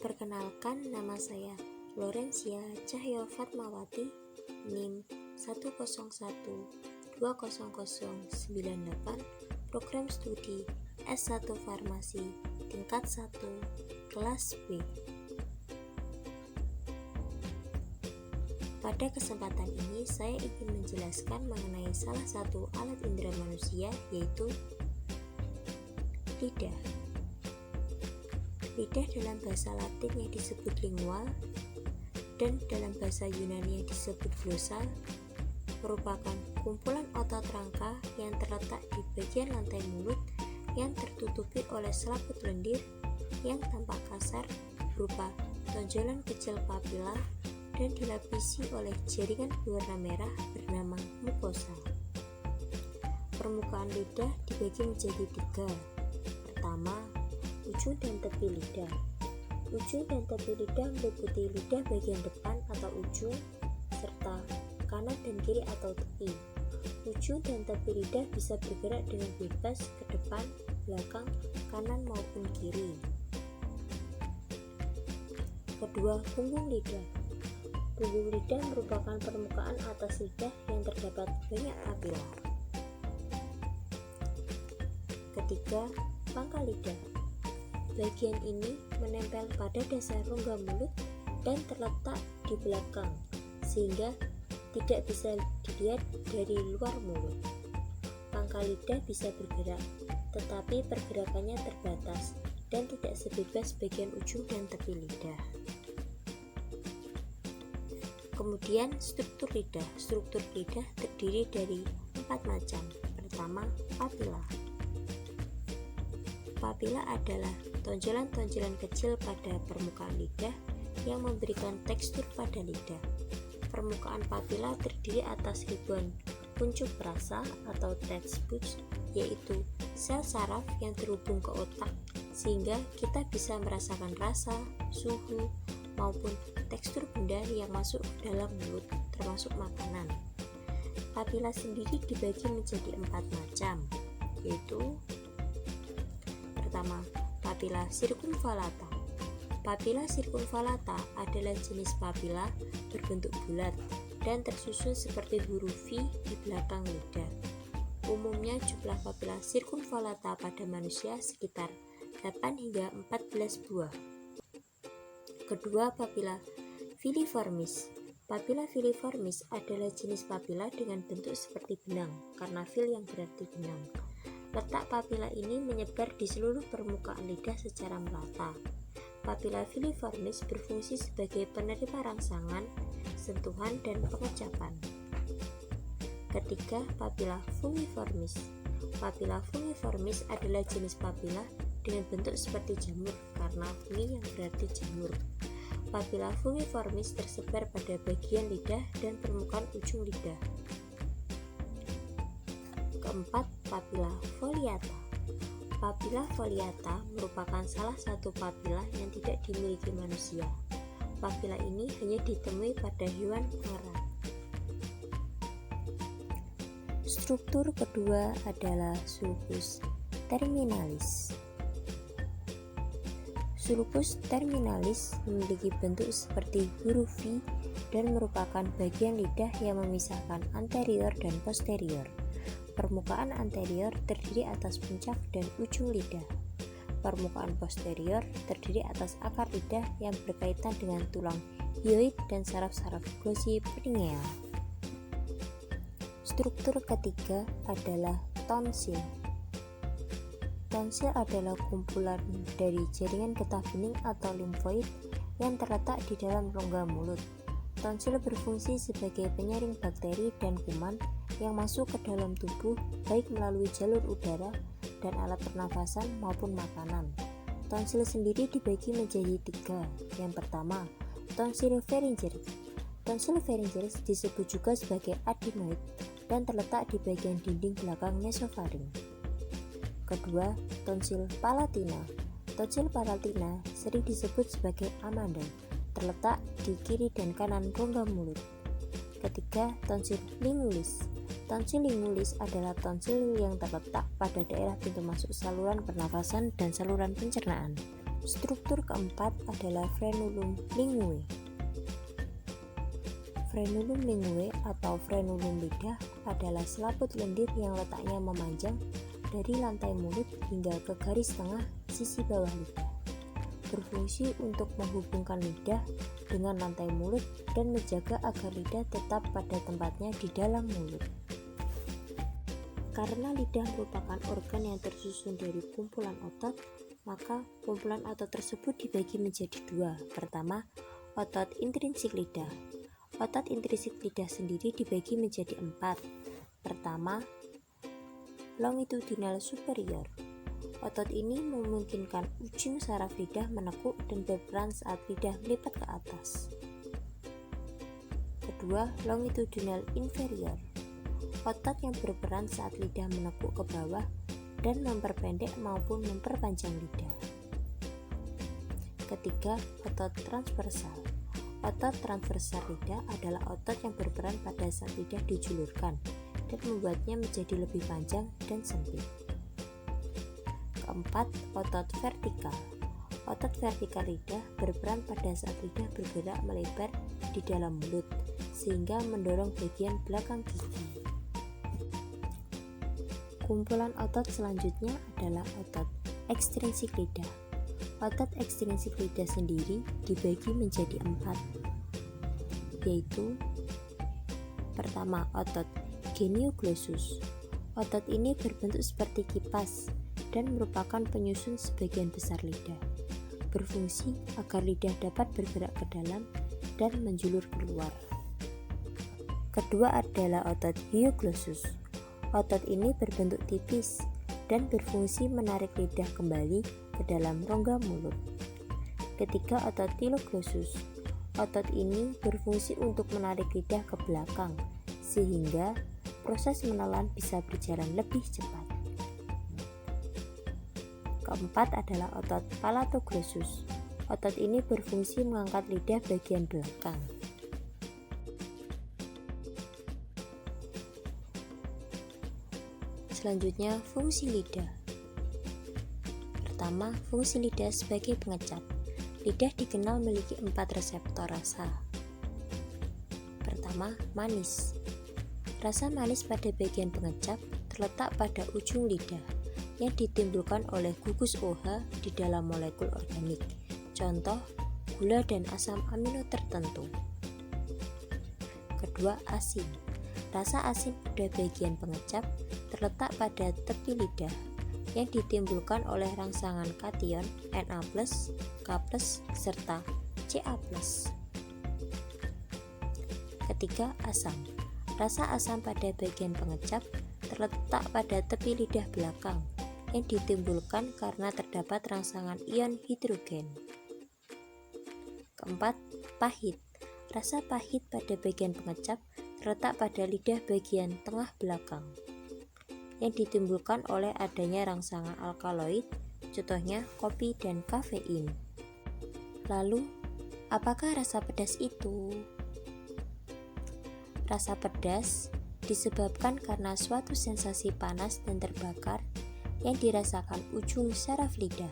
Perkenalkan, nama saya Lorencia Cahyo Fatmawati, NIM 101200098, Program Studi S1 Farmasi tingkat 1, kelas B. Pada kesempatan ini saya ingin menjelaskan mengenai salah satu alat indera manusia, yaitu lidah. Lidah dalam bahasa Latin yang disebut lingual dan dalam bahasa Yunani yang disebut glossal merupakan kumpulan otot rangka yang terletak di bagian lantai mulut yang tertutupi oleh selaput lendir yang tampak kasar berupa tonjolan kecil papila dan dilapisi oleh jaringan berwarna merah bernama mukosa. Permukaan lidah dibagi menjadi 3. Pertama, ujung dan tepi lidah. Ujung dan tepi lidah meliputi lidah bagian depan atau ujung, serta kanan dan kiri atau tepi. Ujung dan tepi lidah bisa bergerak dengan bebas ke depan, belakang, kanan maupun kiri. Kedua, punggung lidah. Punggung lidah merupakan permukaan atas lidah yang terdapat banyak papila. Ketiga, pangkal lidah. Bagian ini menempel pada dasar rongga mulut dan terletak di belakang, sehingga tidak bisa dilihat dari luar mulut. Pangkal lidah bisa bergerak, tetapi pergerakannya terbatas dan tidak sebebas bagian ujung dan tepi lidah. Kemudian struktur lidah. Struktur lidah terdiri dari 4 macam. Pertama, papila. Papila adalah tonjolan-tonjolan kecil pada permukaan lidah yang memberikan tekstur pada lidah. Permukaan papila terdiri atas ribuan kuncup rasa atau taste buds, yaitu sel saraf yang terhubung ke otak, sehingga kita bisa merasakan rasa, suhu, maupun tekstur benda yang masuk ke dalam mulut, termasuk makanan. Papila sendiri dibagi menjadi 4 macam, yaitu pertama, papila circumvallata. Papila circumvallata adalah jenis papila berbentuk bulat dan tersusun seperti huruf V di belakang lidah. Umumnya jumlah papila circumvallata pada manusia sekitar 8 hingga 14 buah. Kedua, papila filiformis. Papila filiformis adalah jenis papila dengan bentuk seperti benang, karena fil yang berarti benang. Letak papila ini menyebar di seluruh permukaan lidah secara merata. Papila filiformis berfungsi sebagai penerima rangsangan, sentuhan, dan pengecapan. Ketiga, papila fungiformis. Papila fungiformis adalah jenis papila dengan bentuk seperti jamur, karena fungi yang berarti jamur. Papila fungiformis tersebar pada bagian lidah dan permukaan ujung lidah. Keempat, papila foliata. Papila foliata merupakan salah satu papila yang tidak dimiliki manusia. Papila ini hanya ditemui pada hewan pengerat. Struktur kedua adalah sulcus terminalis. Sulcus terminalis memiliki bentuk seperti huruf V dan merupakan bagian lidah yang memisahkan anterior dan posterior. Permukaan anterior terdiri atas puncak dan ujung lidah. Permukaan posterior terdiri atas akar lidah yang berkaitan dengan tulang hyoid dan saraf-saraf glossopharyngeal. Struktur ketiga adalah tonsil. Tonsil adalah kumpulan dari jaringan getah bening atau limfoid yang terletak di dalam rongga mulut. Tonsil berfungsi sebagai penyaring bakteri dan kuman yang masuk ke dalam tubuh, baik melalui jalur udara dan alat pernafasan maupun makanan. Tonsil sendiri dibagi menjadi 3. Yang pertama, tonsil pharyngeal. Tonsil pharyngeal disebut juga sebagai adenoid dan terletak di bagian dinding belakang nasofaring. Kedua, tonsil palatina. Tonsil palatina sering disebut sebagai amandel, terletak di kiri dan kanan rongga mulut. Ketiga, tonsil lingulis. Tonsil lingulis adalah tonsil yang terletak pada daerah pintu masuk saluran pernafasan dan saluran pencernaan. Struktur keempat adalah frenulum linguae. Frenulum linguae atau frenulum lidah adalah selaput lendir yang letaknya memanjang dari lantai mulut hingga ke garis tengah sisi bawah lidah. Berfungsi untuk menghubungkan lidah dengan lantai mulut dan menjaga agar lidah tetap pada tempatnya di dalam mulut. Karena lidah merupakan organ yang tersusun dari kumpulan otot, maka kumpulan otot tersebut dibagi menjadi dua. Pertama, otot intrinsik lidah. Otot intrinsik lidah sendiri dibagi menjadi 4. Pertama, longitudinal superior. Otot ini memungkinkan ujung saraf lidah menekuk dan berperan saat lidah melipat ke atas. Kedua, longitudinal inferior. Otot yang berperan saat lidah menekuk ke bawah dan memperpendek maupun memperpanjang lidah. Ketiga, otot transversal. Otot transversal lidah adalah otot yang berperan pada saat lidah dijulurkan dan membuatnya menjadi lebih panjang dan sempit. Keempat, otot vertikal. Otot vertikal lidah berperan pada saat lidah bergerak melebar di dalam mulut sehingga mendorong bagian belakang gigi. Kumpulan otot selanjutnya adalah otot ekstrinsik lidah. Otot ekstrinsik lidah sendiri dibagi menjadi 4, yaitu pertama, otot genioglossus. Otot ini berbentuk seperti kipas dan merupakan penyusun sebagian besar lidah. Berfungsi agar lidah dapat bergerak ke dalam dan menjulur keluar. Kedua adalah otot hyoglossus. Otot ini berbentuk tipis dan berfungsi menarik lidah kembali ke dalam rongga mulut. Ketiga, otot thyroglossus. Otot ini berfungsi untuk menarik lidah ke belakang sehingga proses menelan bisa berjalan lebih cepat. Keempat adalah otot palatoglossus. Otot ini berfungsi mengangkat lidah bagian belakang. Selanjutnya, fungsi lidah. Pertama, fungsi lidah sebagai pengecap. Lidah dikenal memiliki 4 reseptor rasa. Pertama, manis. Rasa manis pada bagian pengecap terletak pada ujung lidah yang ditimbulkan oleh gugus OH di dalam molekul organik. Contoh, gula dan asam amino tertentu. Kedua, asin. Rasa asin pada bagian pengecap terletak pada tepi lidah yang ditimbulkan oleh rangsangan kation Na+, K+, serta Ca+. Ketiga, asam. Rasa asam pada bagian pengecap terletak pada tepi lidah belakang yang ditimbulkan karena terdapat rangsangan ion hidrogen. Keempat, pahit. Rasa pahit pada bagian pengecap terletak pada lidah bagian tengah belakang yang ditimbulkan oleh adanya rangsangan alkaloid, contohnya kopi dan kafein. Lalu, apakah rasa pedas itu? Rasa pedas disebabkan karena suatu sensasi panas dan terbakar yang dirasakan ujung saraf lidah.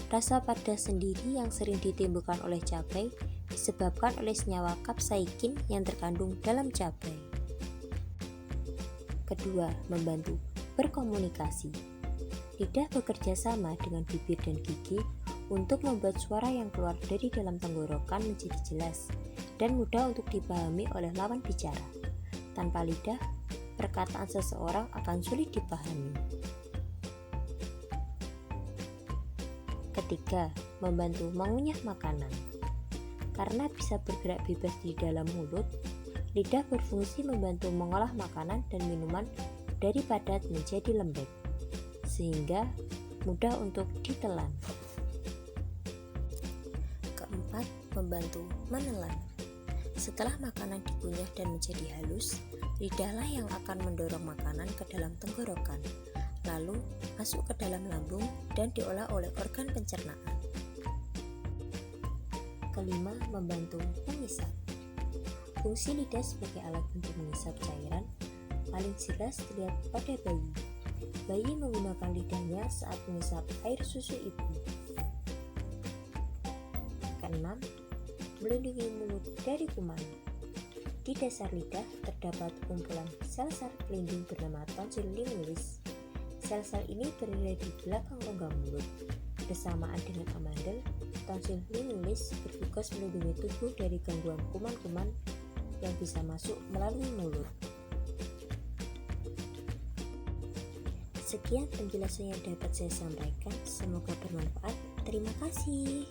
Rasa pedas sendiri yang sering ditimbulkan oleh cabai disebabkan oleh senyawa kapsaikin yang terkandung dalam cabai. Kedua, membantu berkomunikasi. Lidah bekerja sama dengan bibir dan gigi untuk membuat suara yang keluar dari dalam tenggorokan menjadi jelas dan mudah untuk dipahami oleh lawan bicara. Tanpa lidah, perkataan seseorang akan sulit dipahami. Ketiga, membantu mengunyah makanan. Karena bisa bergerak bebas di dalam mulut, lidah berfungsi membantu mengolah makanan dan minuman dari padat menjadi lembek, sehingga mudah untuk ditelan. Keempat, membantu menelan. Setelah makanan dikunyah dan menjadi halus, lidahlah yang akan mendorong makanan ke dalam tenggorokan, lalu masuk ke dalam lambung dan diolah oleh organ pencernaan. Kelima, membantu mengisap. Fungsi lidah sebagai alat untuk mengisap cairan paling jelas terlihat pada bayi. Bayi menggunakan lidahnya saat mengisap air susu ibu. Keenam, melindungi mulut dari kuman. Di dasar lidah terdapat kumpulan sel-sel pelindung bernama tonsil linulis. Sel-sel ini berada di belakang rongga mulut. Bersamaan dengan amandel, tonsil linulis bertugas melindungi tubuh dari gangguan kuman-kuman yang bisa masuk melalui mulut. Sekian penjelasan yang dapat saya sampaikan. Semoga bermanfaat. Terima kasih.